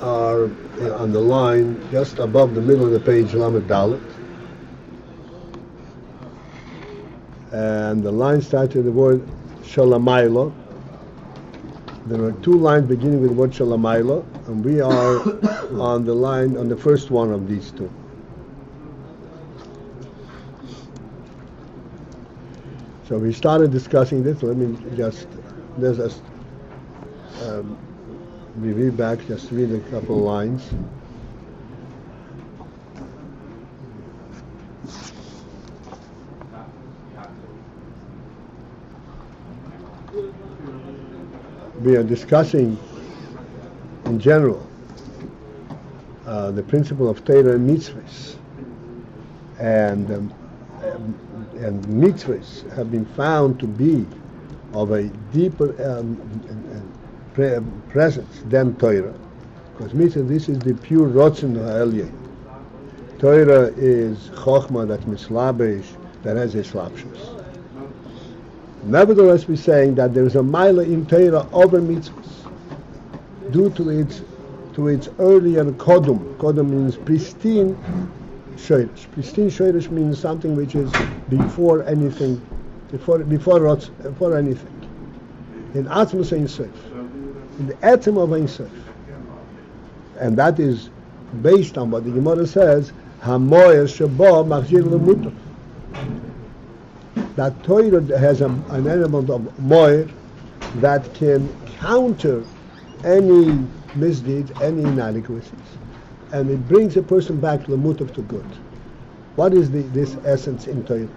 are on the line just above the middle of the page, Lamed Dalet. And the line starts with the word Shalamayla. There are two lines beginning with the word Shalamayla, and we are on the line, on the first one of these two. So we started discussing this. Let me just, there's a review back, just read a couple lines. We are discussing in general the principle of Torah and mitzvahs, and mitzvahs have been found to be of a deeper presence than Torah, because mitzvah, this is the pure Rotzen ha'elyon. Torah is chokhmah that mislabesh, that has a slapshus. Nevertheless, we're saying that there is a maila in Torah over mitzvahs due to its earlier kodum. Kodum means pristine shoyrish. Pristine shoyrish means something which is before anything, before anything. In Atzmus Ein Sof, in the atom of Ein Sof, and that is based on what the Gemara says, Hamoyer Shabo Machzir L'Mutov. That Torah has an element of moyer that can counter any misdeeds, any inadequacies, and it brings a person back to the mutov, to good. What is this essence in Torah,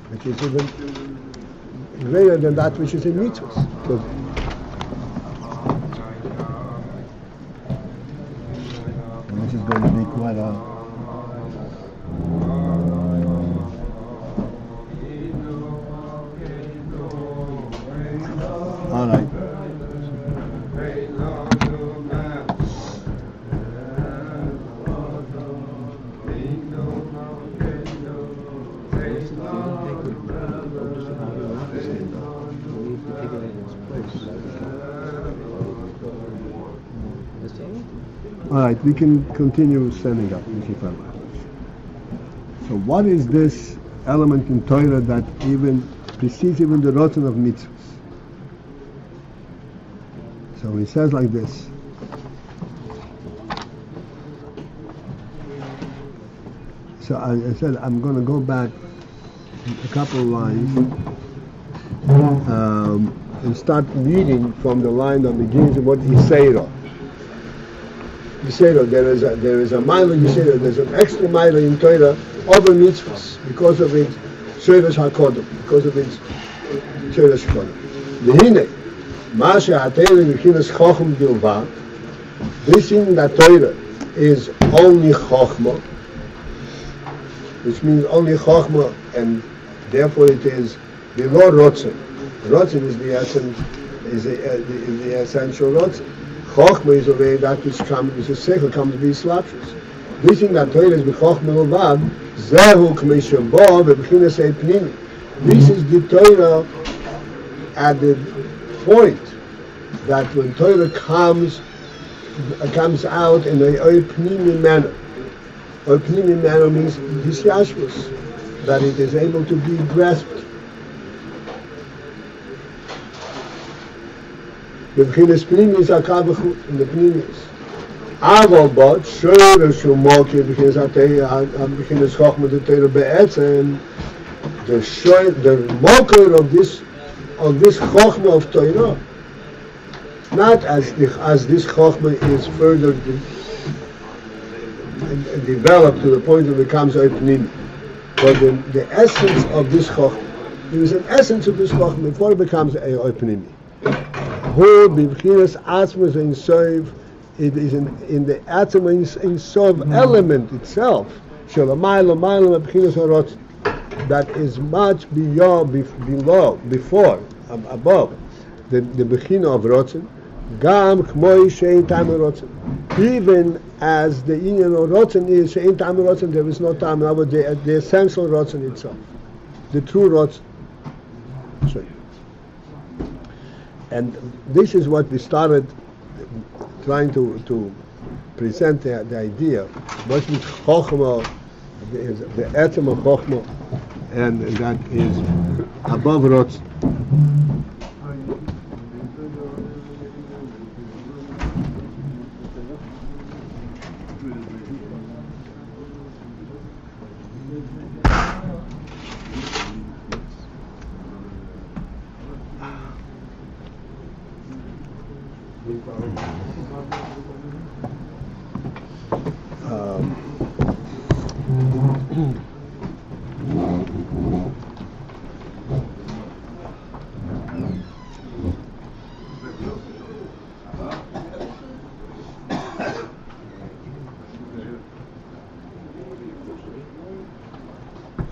which is even greater than that which is in mitzvahs? This is going to be quite a all right. All right, we can continue standing up. So what is this element in Torah that even precedes even the rotten of mitzvahs? So he says like this. So I said I'm going to go back a couple of lines and start reading from the line that begins with what Yisera. Yisera, there is a mile in Yisera, there's an extra mile in Torah over mitzvahs because of its Shoresh HaKodem, because of its Shoresh HaKodem. V'hine, Masha HaTorah V'chinas Chochem Bilvad, this in that Torah is only Chochmah, which means only Chochmah, and therefore it is below Rotzen. Rotzen is the essence, is the essential Rotzen. Chochmah is already that which comes, which is seichel, comes to be slapshus. This in that Torah is b'chochmah levad, zehu k'mei shebo v'b'chinas ei pnimi. This is the Torah at the point that when Torah comes out in a pnimi manner. Or pnimi manner means hisyashvus, that it is able to be grasped. The B'chinas Pnimis HaKavachut, in the Pnimis. Aval Bot, Shoresh U'Moki, B'chinas HaTorah, B'chinas Chochmah, the Torah Be'etzem, the mocker of this Chochmah of Torah, not as this Chochmah is further developed to the point that it becomes a Pnimi, but the essence of this Chochmah, there is an essence of this Chochmah before it becomes a Pnimi. Who b'chinas atzmus ein sof, it is in the atzmus ein sof element itself. Shalamayla mayla b'chinas harotz, that is much beyond, below, before, above the b'china of rotzen. Gam k'moi she'ein tam rotzen. Even as the inyan of rotzen is she'ein tam rotzen, there is no time. The essential rotzen itself, the true rotzen. And this is what we started trying to present the idea. What's with Chochma is the etzem of Chochma, and that is above Rotz.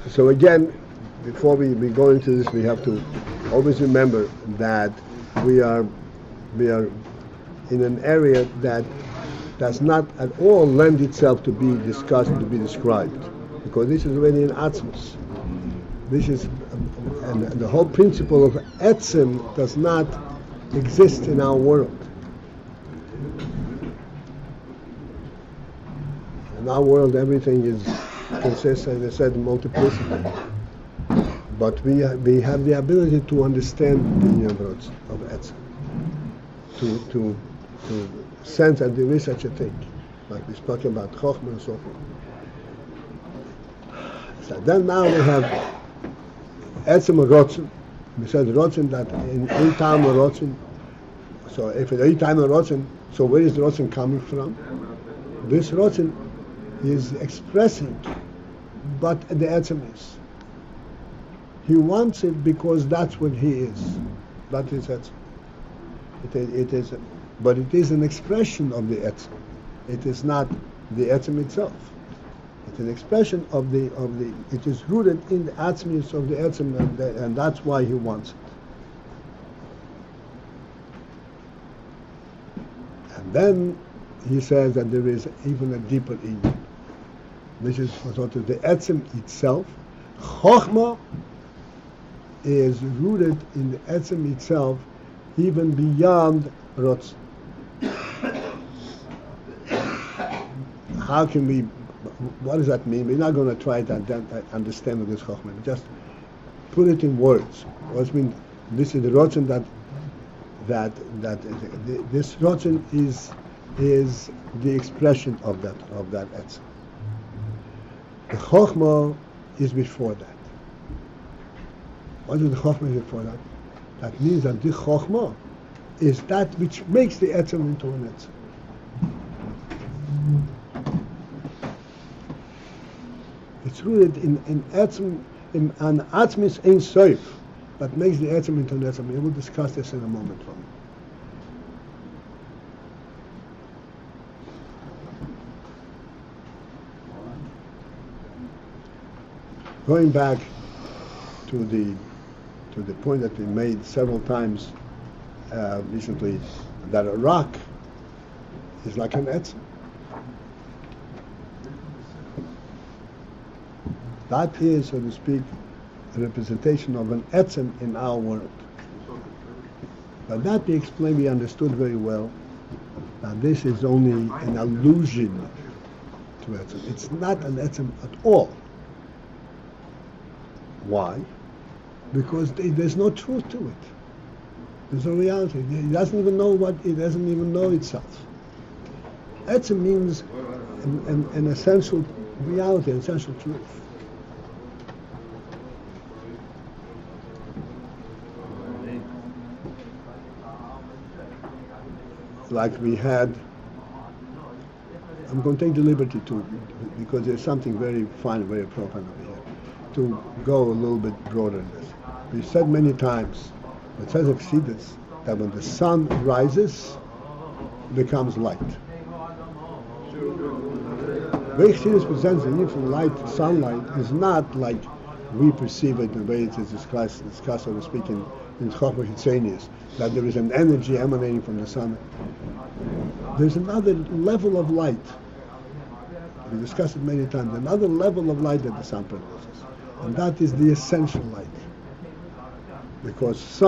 So again, before we go into this, we have to always remember that we are in an area that does not at all lend itself to be discussed, to be described, because this is already in Atzmos. This is, and the whole principle of etzem does not exist in our world. In our world, everything consists, as I said, in multiplicity. But we have the ability to understand the inyan of etzem, to sense that there is such a thing, like we spoke about Chochmah and so forth. So then now we have etzem rotzen. We said rotzen that in time rotzen. So if in time rotzen, so where is rotzen coming from? This rotzen is expressing, but the etzem is. He wants it because that's what he is. That is etzem. It is, but it is an expression of the etzem. It is not the etzem itself. It's an expression of the. It is rooted in the atzmius of the etzem, and that's why he wants it. And then he says that there is even a deeper inyan. This is what is the etzem itself. Chochmah is rooted in the etzem itself, even beyond Rotz. How can we? What does that mean? We're not going to try to understand what this Chochmah. Just put it in words. What mean? This is the Rotzen that this Rotzen is the expression of that etzem. The Chochmah is before that. What is the Chochmah before that? That means that the Chochmah is that which makes the etzem into an etzem. It's rooted in etzem, in an atzmis ein soif, that makes the etzem into an etzem. We will discuss this in a moment from. Going back to the point that we made several times recently, that a rock is like an etzem. That is, so to speak, a representation of an etzem in our world. But that we explained, we understood very well, that this is only an allusion to etzem. It's not an etzem at all. Why? Because there's no truth to it. There's no reality. It doesn't even know it doesn't even know itself. Etzem means an essential reality, an essential truth. Like we had, I'm going to take the liberty to, because there's something very fine, very profound over here, to go a little bit broader in this. We said many times, it says Exodus, that when the sun rises, it becomes light. The way Exodus presents the need for light, sunlight, is not like we perceive it the way it is discussed, so to speak, in Chochmah Hitzenius, that there is an energy emanating from the sun. There's another level of light. We discussed it many times. Another level of light that the sun produces, and that is the essential light. Because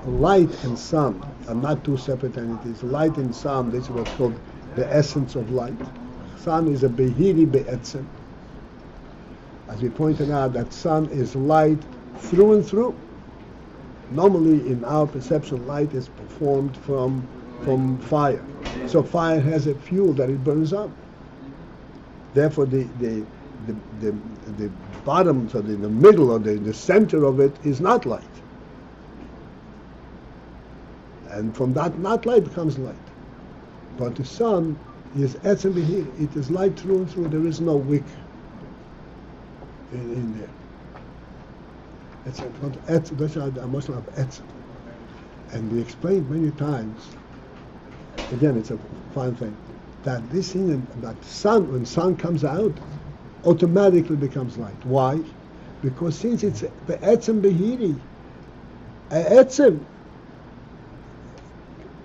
light and sun are not two separate entities. Light and sound, this is what's called the essence of light. Sun is a behiri be'etzem. As we pointed out, that sun is light through and through. Normally, in our perception, light is formed from fire. So fire has a fuel that it burns up. Therefore, the bottom, so the middle or the center of it is not light. And from that not light becomes light. But the sun is etzem behir. It is light through and through. There is no wick in there. That's a muscle of etzem. And we explained many times, again, it's a fine thing, that this thing, that sun, when sun comes out, automatically becomes light. Why? Because since it's the etzem behiri, etzem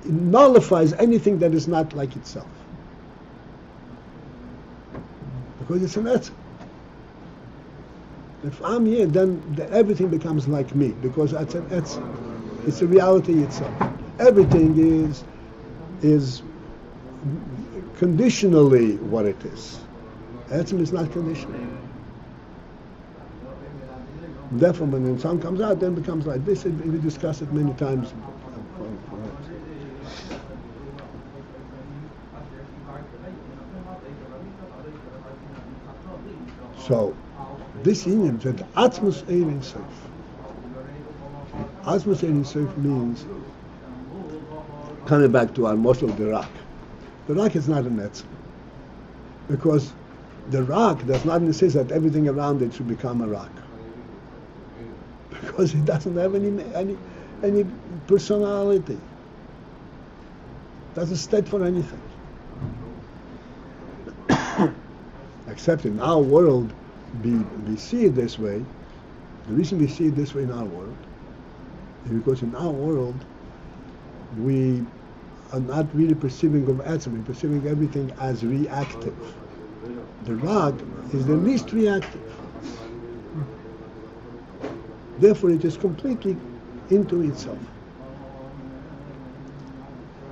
nullifies anything that is not like itself. Because it's an etzem. If I'm here, then everything becomes like me, because that's an etzem. It's the reality itself. Everything is conditionally what it is. Etzem is not conditional. Therefore, when the sun comes out, then it becomes like this. We discussed it many times. So, this Indian said, Atzmus Ein Sof. Atzmus Ein Sof means, coming back to our model of the rock. The rock is not an etzem. Because the rock does not insist that everything around it should become a rock. Because it doesn't have any personality. Doesn't stand for anything. Except in our world, we see it this way. The reason we see it this way in our world is because in our world, we are not really perceiving of etzem, we're perceiving everything as reactive. The rock is the least reactive. Therefore, it is completely into itself.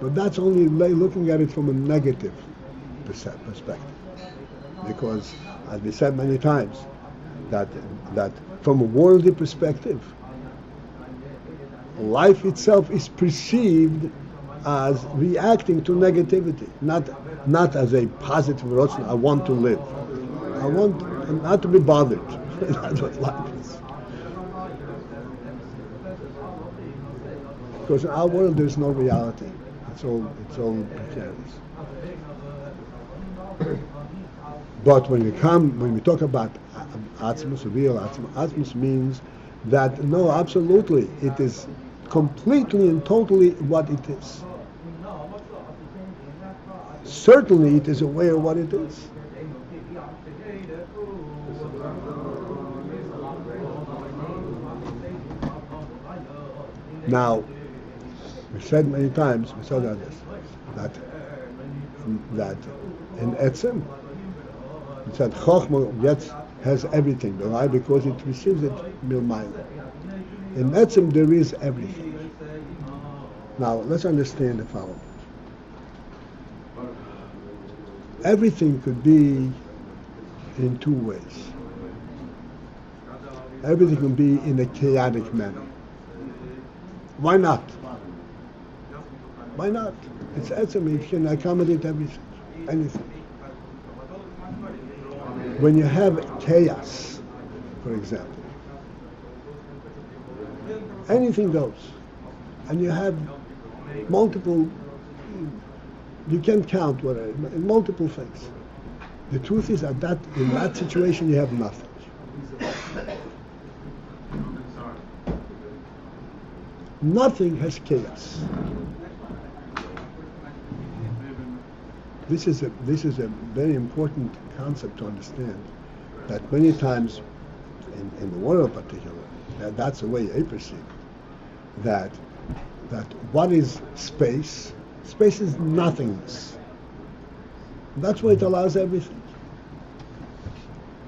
But that's only looking at it from a negative perspective. Because, as we said many times, that from a worldly perspective, life itself is perceived as reacting to negativity, not as a positive rotzen, I want to live. I want not to be bothered. That's what life is. Because in our world there's no reality. It's all precarious. But when we talk about Atzmus, real Atzmus means that, no, absolutely, it is completely and totally what it is. Certainly it is aware of what it is. Now, we said many times, we said this, that in Etzem, it said Chochmah has everything. Why? Because it receives it milmayla. In Etzem there is everything. Now let's understand the following. Everything could be in two ways. Everything can be in a chaotic manner. Why not? Why not? It's Etzem, it can accommodate everything, anything. When you have chaos, for example, anything goes, and you have multiple, you can't count whatever, multiple things. The truth is that in that situation you have nothing. Nothing has chaos. This is a very important concept to understand, that many times in the world particularly, that's the way I perceive it, that what is space? Space is nothingness. That's why it allows everything.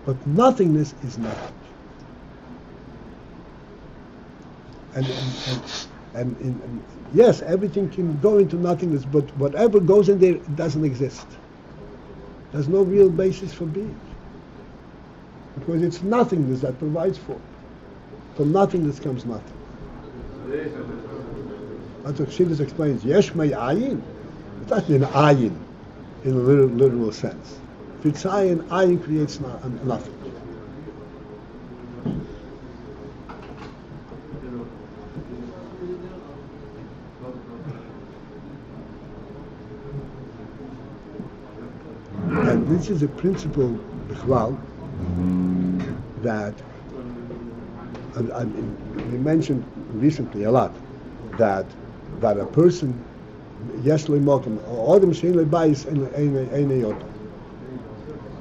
But nothingness is nothing. And yes, everything can go into nothingness, but whatever goes in there doesn't exist. There's no real basis for being. Because it's nothingness that provides for it. From nothingness comes nothing. That's what Chassidus explains. Yesh may Ayin. It doesn't mean Ayin in a literal sense. If it's Ayin creates nothing. And this is a principle, Bichlal, that we mentioned recently a lot, that a person, yes lemokim, Adam shein lebayis ein yodam.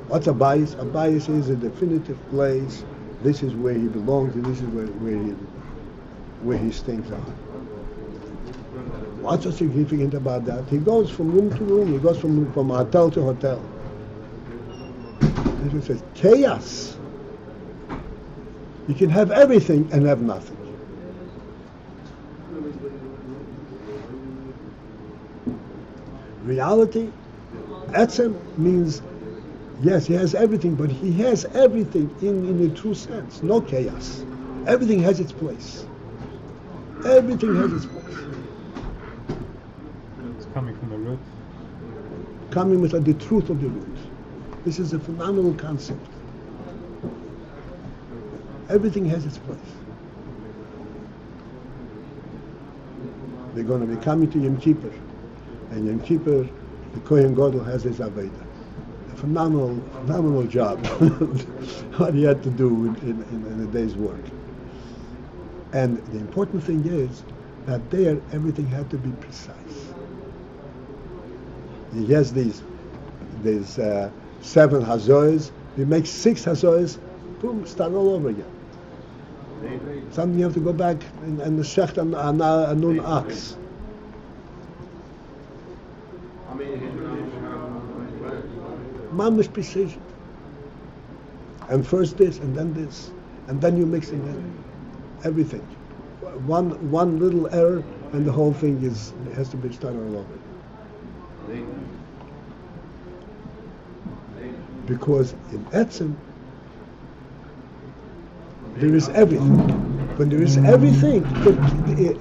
What's a bayis? A bayis is a definitive place. This is where he belongs, and this is where his things are. What's so significant about that? He goes from room to room. He goes from hotel to hotel. It says chaos. You can have everything and have nothing. Reality, etzem, means yes, he has everything, but he has everything in the true sense. No chaos. Everything has its place. Everything has its place. It's coming from the root. Coming with the truth of the root. This is a phenomenal concept. Everything has its place. They're going to be coming to Yom Kippur, and Yom Kippur, the Kohen Gadol has his Aveda. A phenomenal job. What he had to do in a day's work. And the important thing is that there everything had to be precise. He has these 7 hazois. You make 6 hazois, boom, start all over again. Something you have to go back and the shecht and nun ox. Mamish precision. And first this, and then you mix in everything. One little error, and the whole thing has to be started all over. Because in Etzem, there is everything. When there is everything,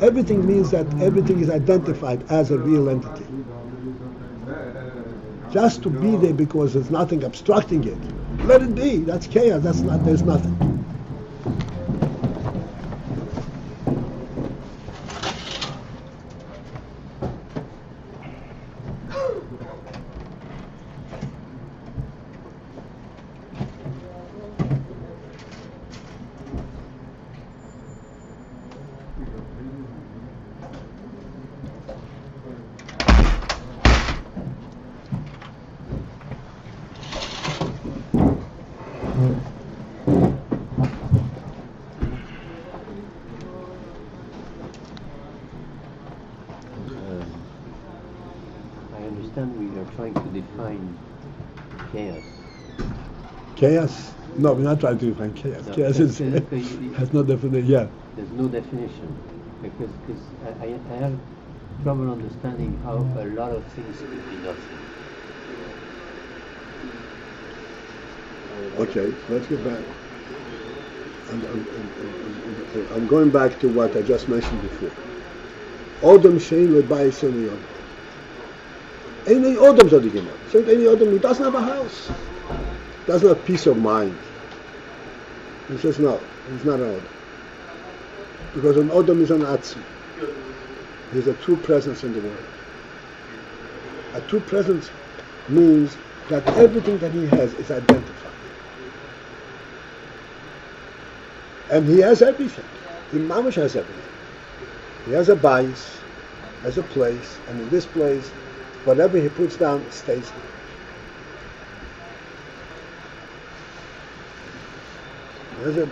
everything means that everything is identified as a real entity. Just to be there because there's nothing obstructing it. Let it be. That's chaos. There's nothing. Chaos? No, we're not trying to define chaos. No, chaos has no definition. Yeah. There's no definition because I have trouble understanding how a lot of things could be nothing. Okay, let's get back. I'm going back to what I just mentioned before. Odom shein lebayis ein yodam. Any Odom zodigim. So any Odom who doesn't have a house, doesn't have peace of mind. He says no, he's not an Odom. Because an Odom is an Atzmi. He's a true presence in the world. A true presence means that everything that he has is identified. And he has everything. He mamash has everything. He has a Beis, has a place, and in this place, whatever he puts down stays there. There's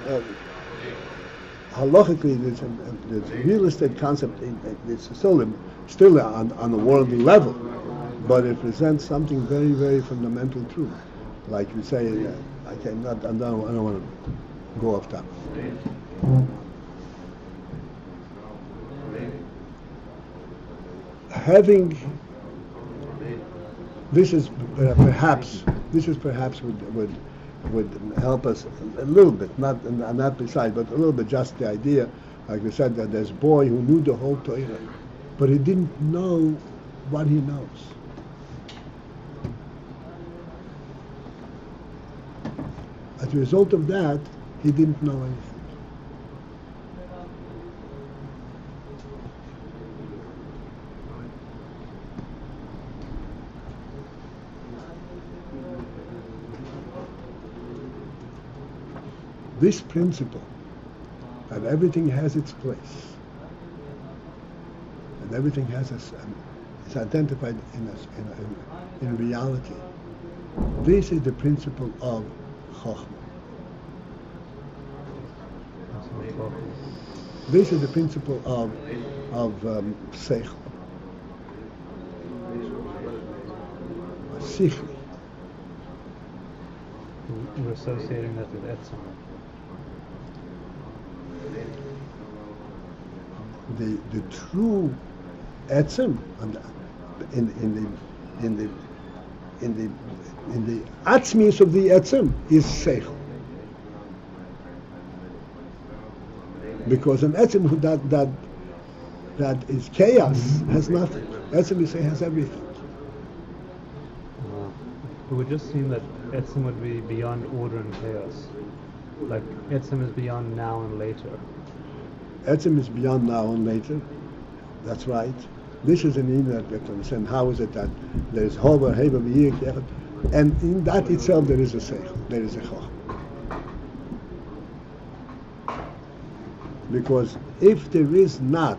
halachically, there's a real estate concept. It's still on a worldly level, but it presents something very, very fundamental truth. Like you say, I don't want to go off topic. having this is perhaps would help us a little bit, not beside, but a little bit. Just the idea, like we said, that there's a boy who knew the whole Torah, but he didn't know what he knows. As a result of that, he didn't know anything. This principle that everything has its place and everything has is identified in reality. This is the principle of Chochmah. This is the principle of Seichel. Sichli. We're associating that with Etzem. The true etzem in the atzmius of the etzem is seichel, because an etzem that is chaos has nothing. Etzem you say has everything. It would just seem that Etzem would be beyond order and chaos. Like Etzem is beyond now and later. Etzem is beyond now and later. That's right. This is an in that we have to understand. How is it that there is Hover, Heber, V'yik, and in that itself there is a Seichel, there is a Choch. Because if there is not,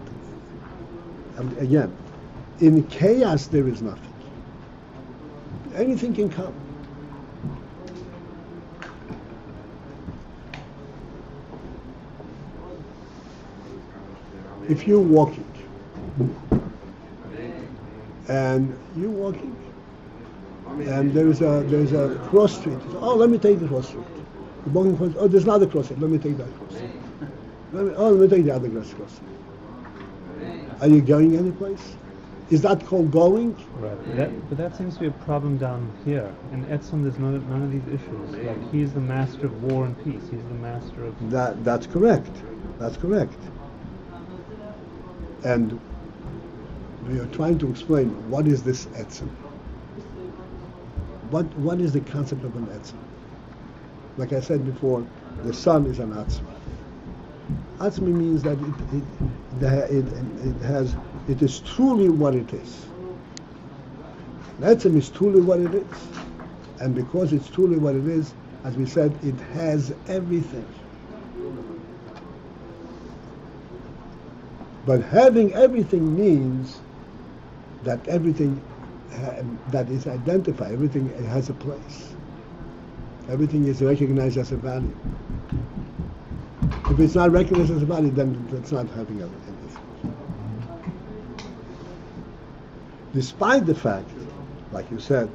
again, in chaos there is nothing. Anything can come. If you're walking, and there's a cross street. Oh, let me take the cross street. You're walking across, oh, there's another cross street. Let me take that cross street. Let me take the other cross street. Are you going anyplace? Is that called going? Right. But that seems to be a problem down here. In Etzem, there's none of these issues. Like he's the master of war and peace. He's the master of. That's correct. That's correct. And we are trying to explain what is this etzem. What is the concept of an etzem? Like I said before, the sun is an atzma. Atzma means that it is truly what it is. Etzem is truly what it is, and because it's truly what it is, as we said, it has everything. But having everything means that everything that is identified, everything has a place. Everything is recognized as a value. If it's not recognized as a value, then it's not having anything. Despite the fact, like you said,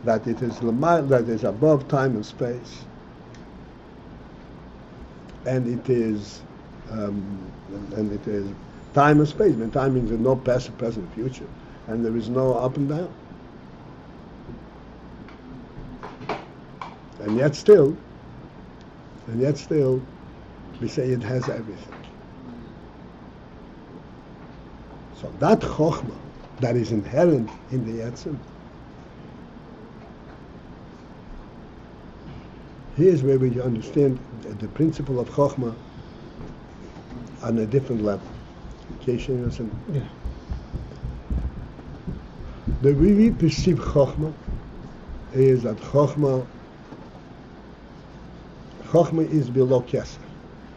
that it is that is above time and space, and it is time and space. When time means there's no past, present, future, and there is no up and down. And yet still, we say it has everything. So that chokhmah that is inherent in the etzem, here's where we understand the principle of chokhmah on a different level. Yeah. The way we perceive chokhmah is that chokhmah is below kesser.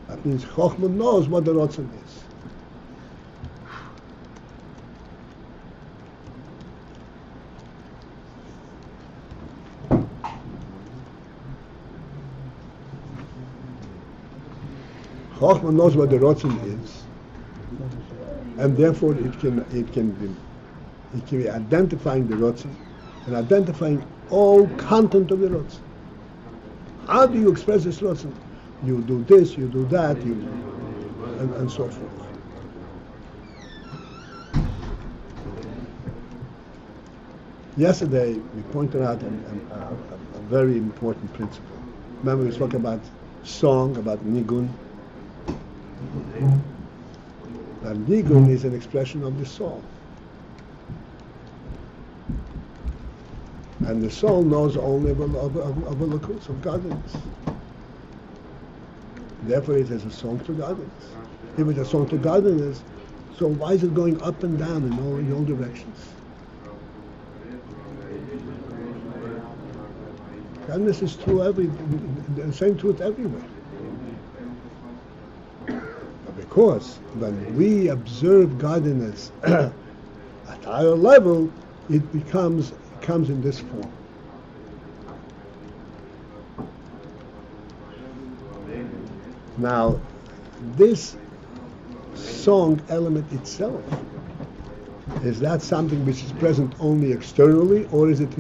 That means chokhmah knows what the rotzen is. Chokhmah knows what the rotzen is, and therefore it can be identifying the rotzen and identifying all content of the rotzen. How do you express this rotzen? You do this, you do that, and so forth. Yesterday we pointed out a very important principle. Remember we spoke about song, about nigun. That nigun is an expression of the soul. And the soul knows only of a lakus, of godliness. Therefore it is a song to godliness. If it's a song to godliness, so why is it going up and down in all directions? Godliness is true the same truth everywhere. Because when we observe godliness at a higher level, it comes in this form. Now, this song element itself, is that something which is present only externally, or is it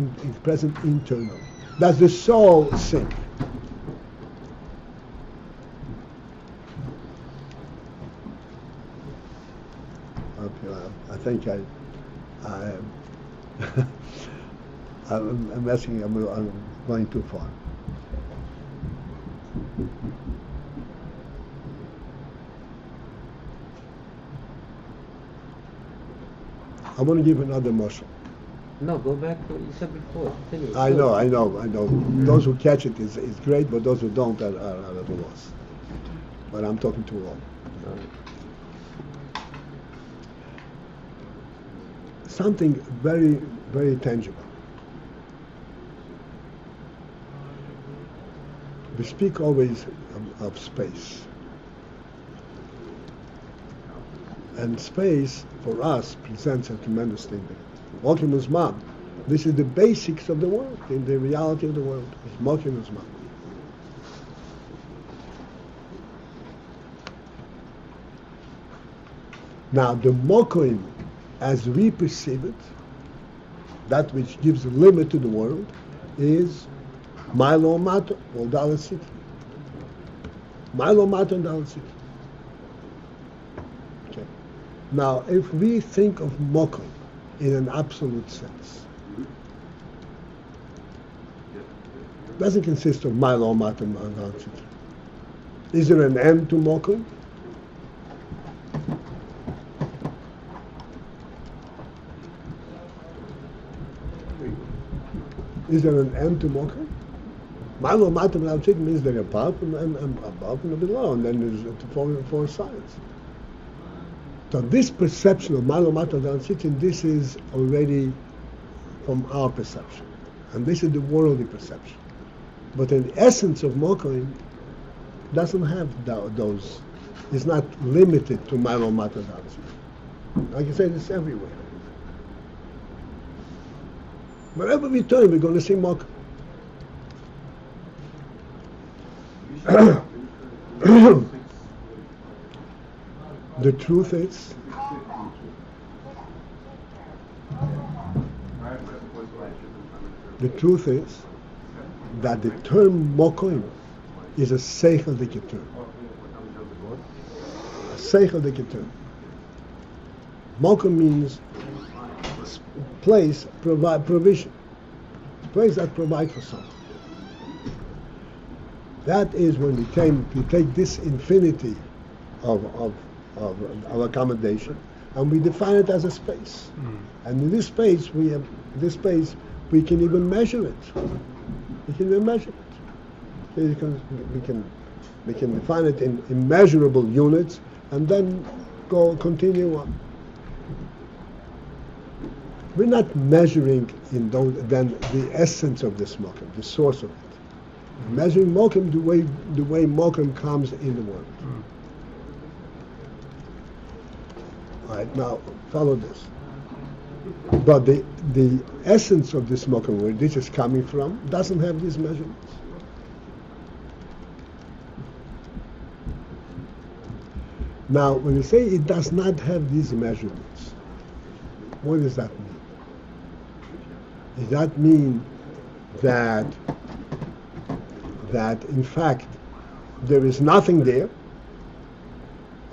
present internally? Does the soul sing? Okay, I think I'm messing. I'm going too far. I want to give another motion. No, go back to what you said before. Continue. I know. Those who catch it is great, but those who don't are at a loss. But I'm talking too long. Something very, very tangible. We speak always of space. And space, for us, presents a tremendous thing. Mokim Uzman. This is the basics of the world, in the reality of the world. It's Mokim Uzman. Now, the Mokim, as we perceive it, that which gives a limit to the world, is Milo Mato, or Dalet Sitri. Milo Mato and Dalet Sitri. Okay. Now, if we think of Mokim in an absolute sense, it doesn't consist of Milo Mato and Dalet Sitri. Is there an end to Mokim? Is there an end to Mokim? Milo Matam Lalchik means they're above and above and below, and then there's four sides. So this perception of Milo Matam Lalchik, this is already from our perception, and this is the worldly perception. But the essence of Mokim doesn't have those. It's not limited to Milo Matam Lalchik. Like I said, it's everywhere. Wherever we turn, we're going to see Mokim. The truth is, that the term Mokim is a seichel term. A seichel term. Mokim means place, provision. Place that provides for something. That is when we take this infinity of accommodation, and we define it as a space. And in this space, we can even measure it. We can even measure it. We can define it in immeasurable units, and then continue on. We're not measuring in then the essence of this Mokim, the source of it. We're measuring Mokim the way Mokim comes in the world. All right, now follow this. But the essence of this Mokim, where this is coming from, doesn't have these measurements. Now, when you say it does not have these measurements, what does that mean? Does that mean that in fact there is nothing there,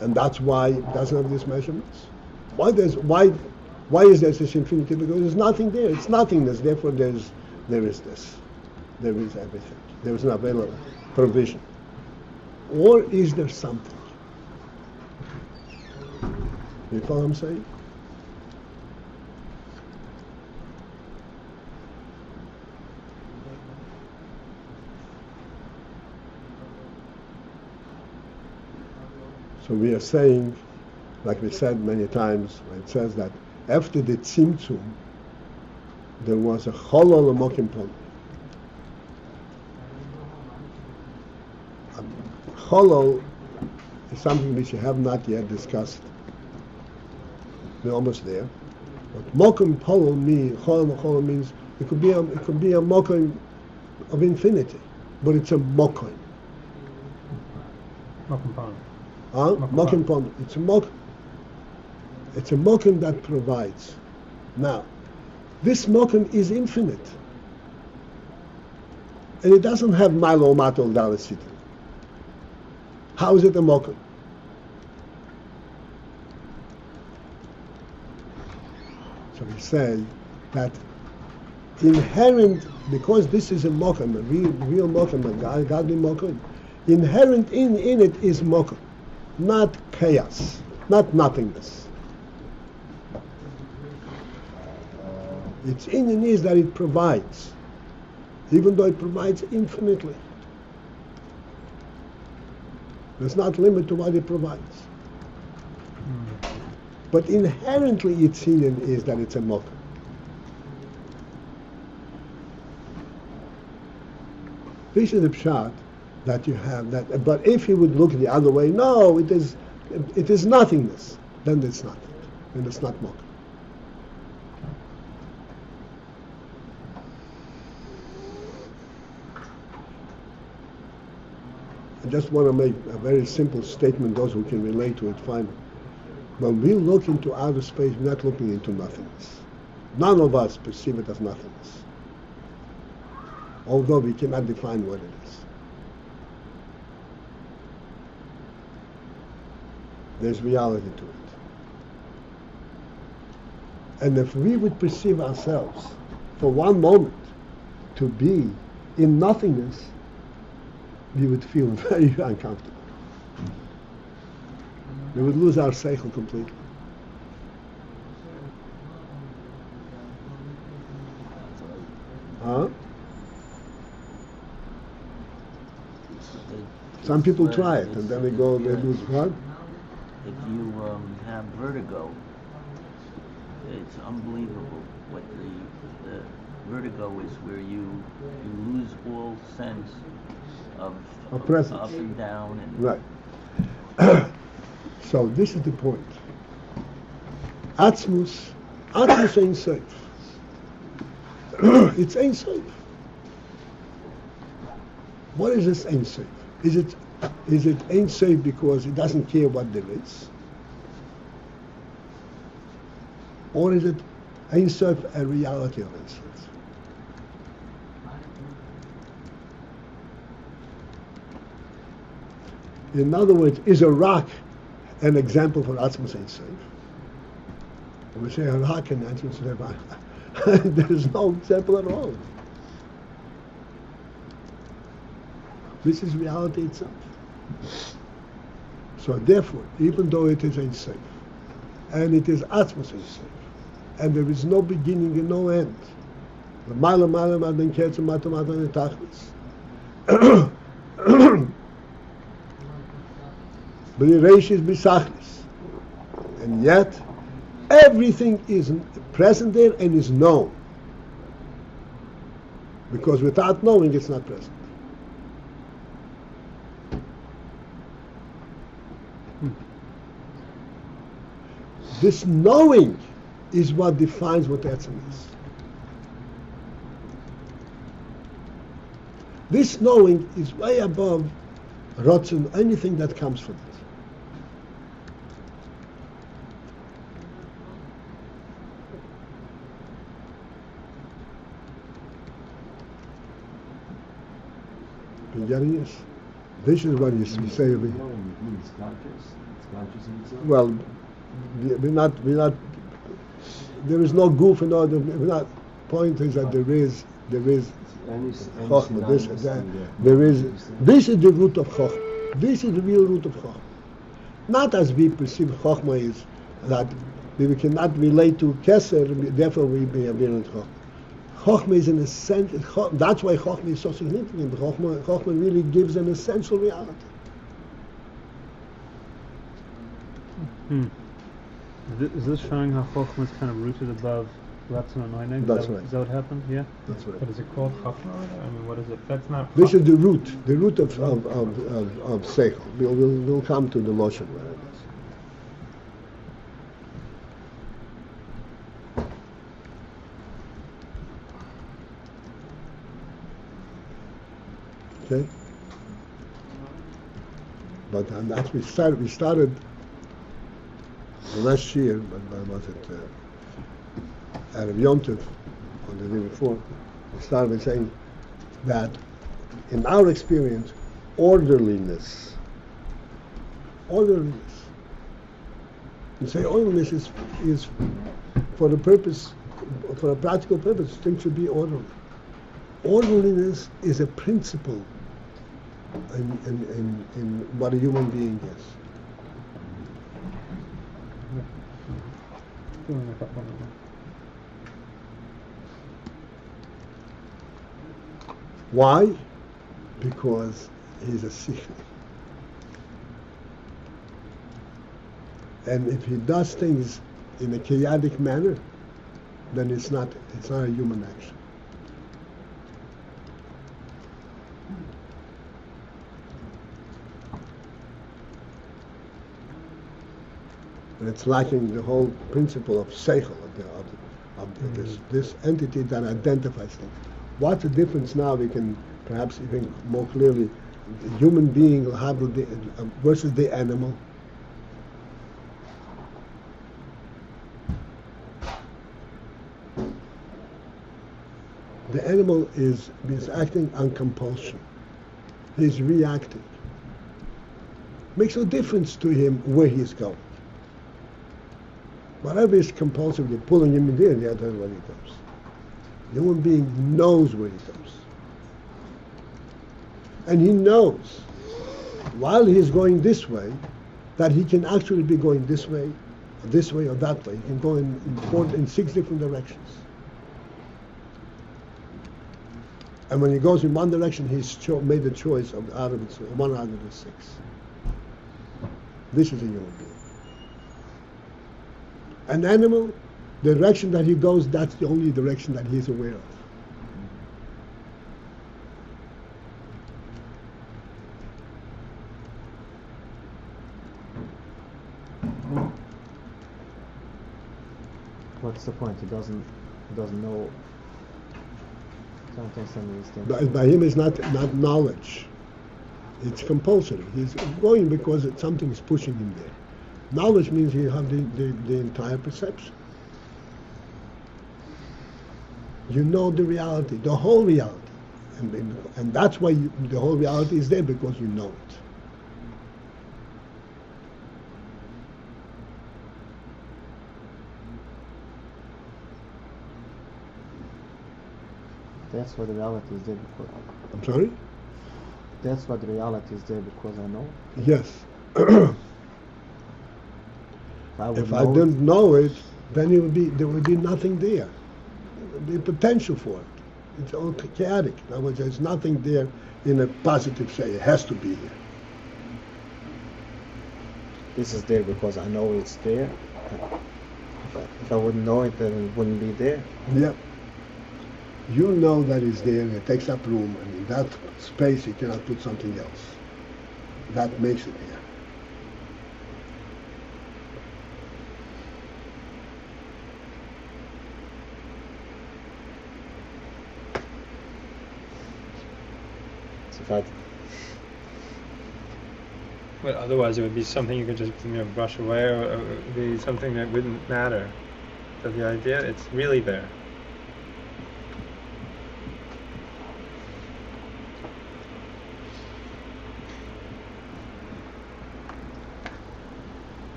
and that's why it doesn't have these measurements? Why Why is there such infinity? Because there's nothing there. It's nothingness. Therefore, there is this. There is everything. There is an available provision. Or is there something? You follow what I'm saying? So we are saying, like we said many times, it says that after the Tzimtzum, there was a Cholol Mokim Pon. Cholol is something which you have not yet discussed. We're almost there. But Mokim Pon means it could be a Mokim of infinity, but it's a Mokim. Mokim Pon. Mokim Pon. It's a Mokim. It's a Mokim that provides. Now, this Mokim is infinite. And it doesn't have Milo Mato Dalasita. How is it a Mokim? So we say that inherent, because this is a Mokim, a real Mokim, a godly Mokim, inherent in it is Mokim, not chaos, not nothingness. Its Indian is that it provides, even though it provides infinitely. There's not limit to what it provides. But inherently its Indian is that it's a mokum. This is the pshat that you have that. But if you would look the other way, no, it is nothingness. Then it's not. Then it's not mokum. I just want to make a very simple statement, those who can relate to it, fine. When we look into outer space, we're not looking into nothingness. None of us perceive it as nothingness, although we cannot define what it is. There's reality to it. And if we would perceive ourselves for one moment to be in nothingness, we would feel very uncomfortable. We would lose our seichel completely. Huh? Some people try it and then they lose what? If you have vertigo, it's unbelievable what the vertigo is, where you lose all sense of presence. Up and down. And right. So this is the point. Atzmus ain't safe. It's ain't safe. What is this ain't safe? Is it ain't safe because it doesn't care what there is? Or is it ain't safe a reality of instance? In other words, is a rock an example for Atzmus ain't safe? When we say a rock and Atzmus ain't safe, there is no example at all. This is reality itself. So therefore, even though it is ain't safe, and it is Atzmus ain't safe, and there is no beginning and no end, the mile then ketz and matamata netachlis. And yet, everything is present there and is known. Because without knowing, it's not present. This knowing is what defines what Etzem is. This knowing is way above Rotzen, anything that comes from it. You getting this? This is what you say. It's conscious. It's conscious in itself. Well, we're not. there is no goof and all. The point is that there is Chochmah. This is the root of Chochmah. This is the real root of Chochmah. Not as we perceive Chochmah is that we cannot relate to Keser, therefore we be a virulent Chochmah. Chochmah is an essential. That's why Chochmah is so significant. Chochmah really gives an essential reality. Is this showing how Chochmah is kind of rooted above Ratzon and Oineg? That's right. Is that what happened? Yeah. That's right. But is it called Chachma? I mean, what is it? That's not. This is the root of Seichel. We'll come to the Loshen where it is. Okay? But as we started last year, when was it? Erev Yom Tov, on the day before, we started by saying that in our experience, orderliness. You say orderliness is for a purpose, for a practical purpose, things should be orderly. Orderliness is a principle in what a human being is. Why? Because he's a sikhli. And if he does things in a chaotic manner, then it's not a human action. And it's lacking the whole principle of seichel, of this entity that identifies things. What's the difference now? We can perhaps even more clearly, the human being versus the animal. The animal is acting on compulsion. He's reacting. Makes no difference to him where he's going. Whatever is compulsively pulling him in there, the other way he goes. The human being knows where he goes. And he knows, while he is going this way, that he can actually be going this way or that way. He can go in 6 different directions. And when he goes in one direction, he's made the choice one out of the 6. This is a human being. An animal, the direction that he goes, that's the only direction that he's aware of. What's the point? He doesn't know. Sometimes understand. By him, it's not knowledge. It's compulsory. He's going because something is pushing him there. Knowledge means you have the entire perception. You know the reality, the whole reality. And that's why the whole reality is there, because you know it. That's what the reality is there because. I'm sorry? That's what the reality is there because I know. Yes. If I didn't know it, then there would be nothing there. There would be potential for it. It's all chaotic. In other words, there's nothing there in a positive say. It has to be here. This is there because I know it's there. If I wouldn't know it, then it wouldn't be there. Yep. You know that it's there and it takes up room, and in that space you cannot put something else. That makes it there. But otherwise, it would be something you could just brush away, or it would be something that wouldn't matter. But the idea, it's really there.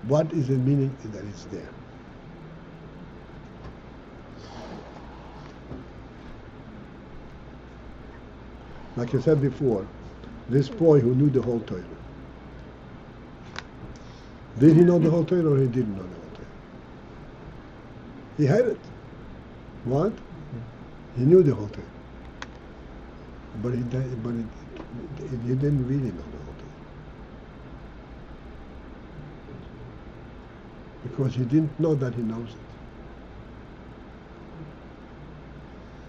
What is the meaning that it's there? Like I said before, this boy who knew the whole Torah. Did he know the whole Torah or he didn't know the whole Torah? He had it. What? He knew the whole Torah. But he didn't really know the whole Torah. Because he didn't know that he knows it.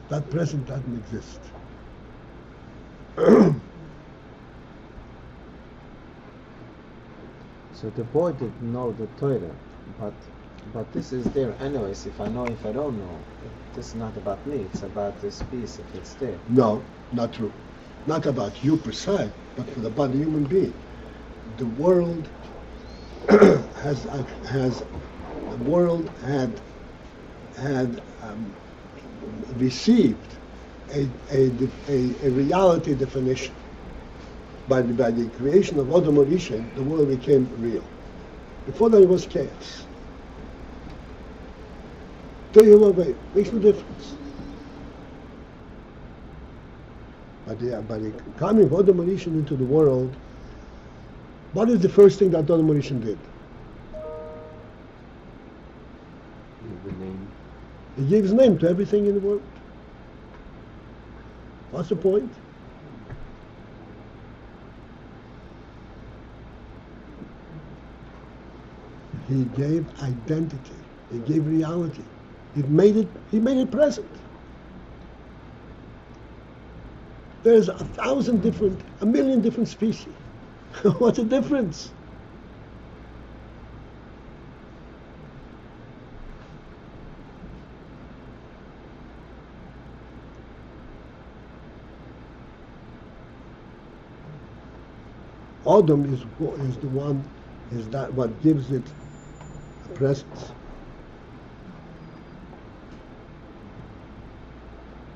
That present doesn't exist. So the boy didn't know the Torah, but this is there anyways. If I know, if I don't know, this is not about me. It's about this piece. If it's there. No, not true. Not about you per se, but for the human being. The world had received a reality definition. By the creation of Adam Rishon, the world became real. Before that, it was chaos. Tell you what, makes no difference. By the coming of Adam Rishon into the world, what is the first thing that Adam Rishon did? The name. He gave his name to everything in the world. What's the point? He gave identity. He gave reality. He made it present. There's a million different species. What's the difference? Adam is what gives it a presence.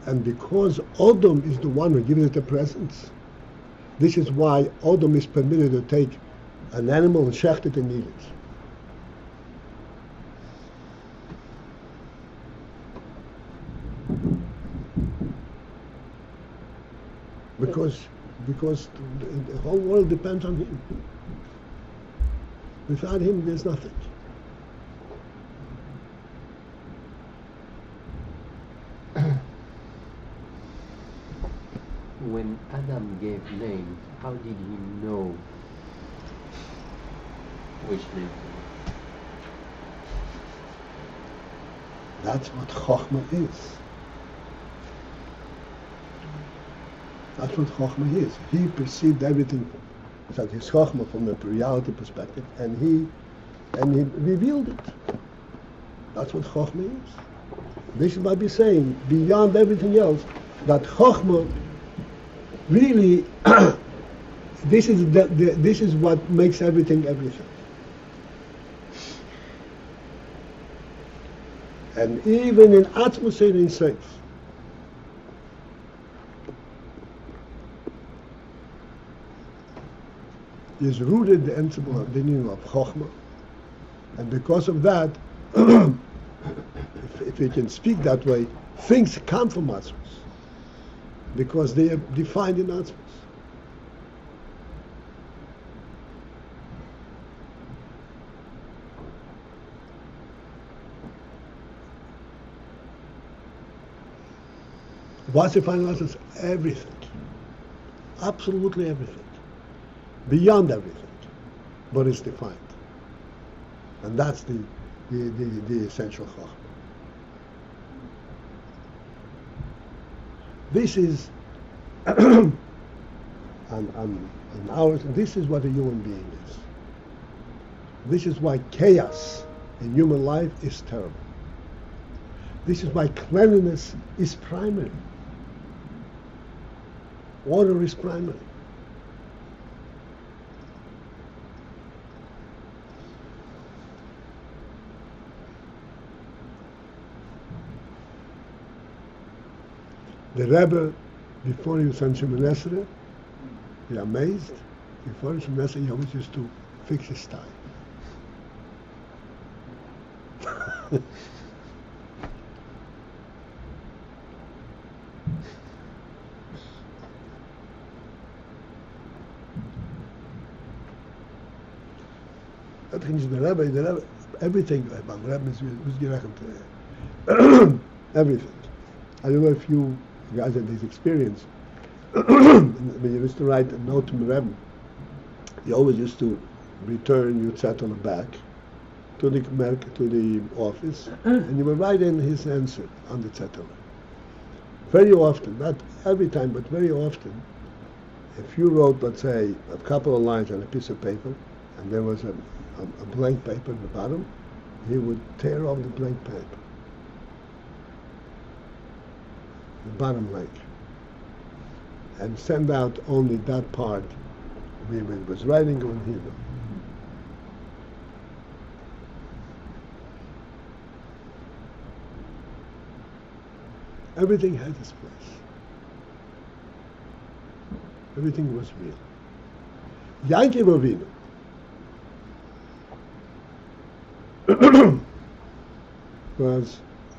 And because Adam is the one who gives it a presence, this is why Adam is permitted to take an animal and shecht it and eat it. Because the whole world depends on him. Without him, there's nothing. When Adam gave names, how did he know which name? That's what Chokhmah is. That's what Chokhmah is. He perceived everything that his Chokhmah from the reality perspective, and he revealed it. That's what Chokhmah is. This is what we're saying, beyond everything else, that Chokhmah really, this is what makes everything everything. And even in atmosphere in sense, is rooted the principle of the meaning of Chokhmah, and because of that, if we can speak that way, things come from Atzmos, because they are defined in Atzmos. What's defined in Atzmos? Everything. Absolutely everything. Beyond everything, but it's defined. And that's the essential Chokhmah. This is and ours. This is what a human being is. This is why chaos in human life is terrible. This is why cleanliness is primary. Order is primary. The Rebbe, before he sent Shimon Esrei, you're amazed, before Shimon Esrei, he always used to fix his tie. The Rebbe, everything about Rebbe was gerechnet to everything. I don't know if you guys had this experience. When you used to write a note to Rebbe, you always used to return your zettel back to the office, and you would write in his answer on the zettel. Very often, not every time, but very often, if you wrote, let's say, a couple of lines on a piece of paper, and there was a blank paper at the bottom, he would tear off the blank paper, the bottom blank, and send out only that part where he was writing in Hebrew. Everything had its place. Everything was real. Yankee Avinu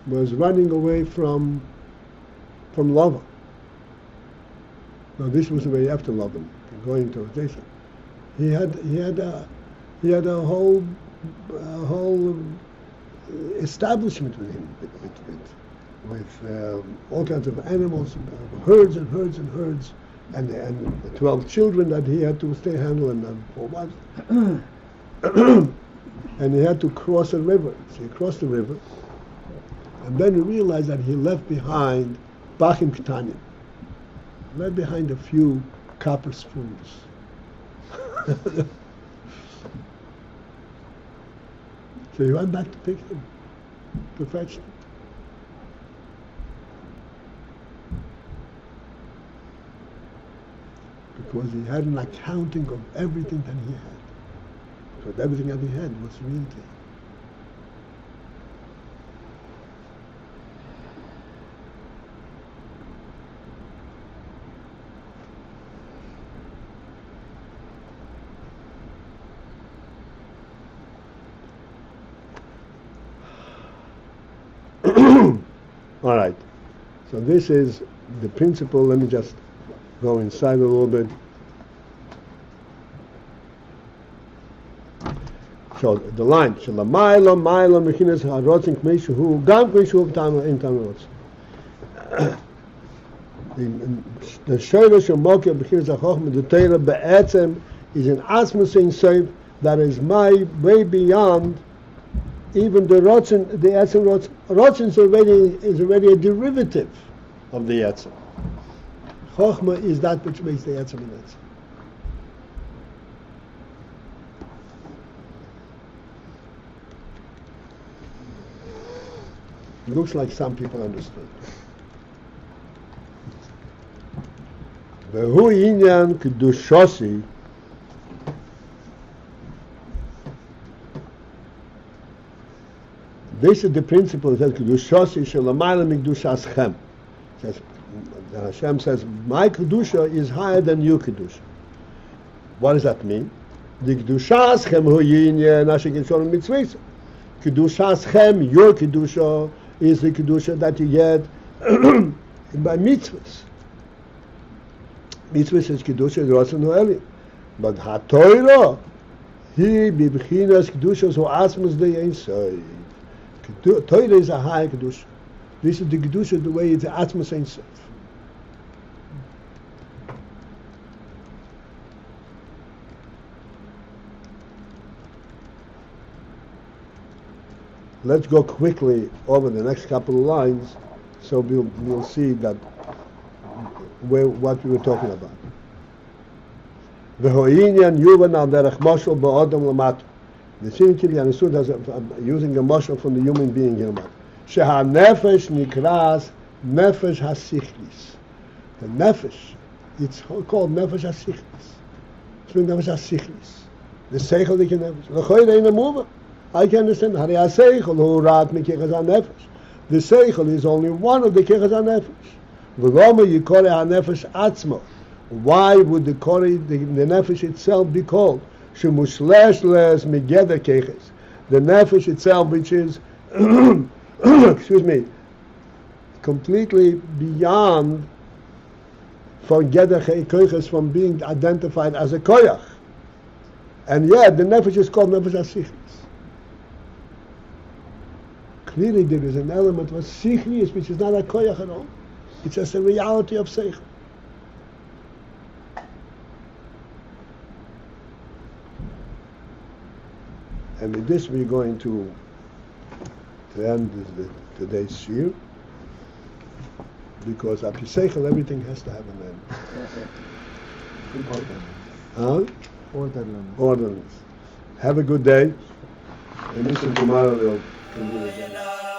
was running away from Lavan. Now this was the way after Lavan, going to Jason. He had a whole establishment with him, with all kinds of animals, herds and herds and herds, and the 12 children that he had to stay handling, and 4 wives. And he had to cross a river. So he crossed the river, and then he realized that he left behind Bachim Ketanya, left behind a few copper spoons. So he went back to pick them, to fetch them. Because he had an accounting of everything that he had. Because everything that he had was real to him. All right. So this is the principle. Let me just go inside a little bit. So the line, Shalamayla, Mayla, Mechinas, Harotzin, Kmeishu, Gam, Kmeishu, Tam, Tam, the Shayla, Shamokia, Mechinas, Hachochma, the Torah, Be'etzem, is an Asmusin Seif that is way beyond even the Rotzen, the Etzem Rotzen. Rotzen is already a derivative of the Etzem. Chochma is that which makes the Etzem an Etzem. It looks like some people understood. Vehu inyan kedushosi. This is the principle. It says kedushosi shelamayla mikdushas. Says Hashem says my kedusha is higher than your kedusha. What does that mean? The kedushas chem hu inyan asher geshon mitzvah. Kedushas chem, your kedusha, is the kedusha that you get by mitzvahs. Mitzvahs is kedusha rotzen noelim, but haTorah he bibchinas kedusha so asmus the inside. Torah is a high kedusha. This is the kedusha the way it's asmus inside. Let's go quickly over the next couple of lines, so we'll see that what we were talking about. V'ho'inyan yuvan al derech moshel ba'odam l'mat. The thing can be understood as using a moshel from the human being here. Sheha nefesh nikras nefesh hasichlis. The nefesh, it's called nefesh hasichlis. It's called nefesh hasichlis. The seichel dik nefesh. L'choyre in a mover. I can understand. The seichel is only one of the kechas hanefesh. Why would the nefesh itself be called? The nefesh itself, which is excuse me, completely beyond from Gedach Koyches, from being identified as a Koyach. And yet the Nefesh is called Nefesh HaSichlis. Clearly there is an element of Sichlis which is not a Koyach at all. It's just a reality of Seichel. And with this we're going to end today's Shir, because after Seichel everything has to have an end. Orderliness. Have a good day, and listen tomorrow we'll continue again.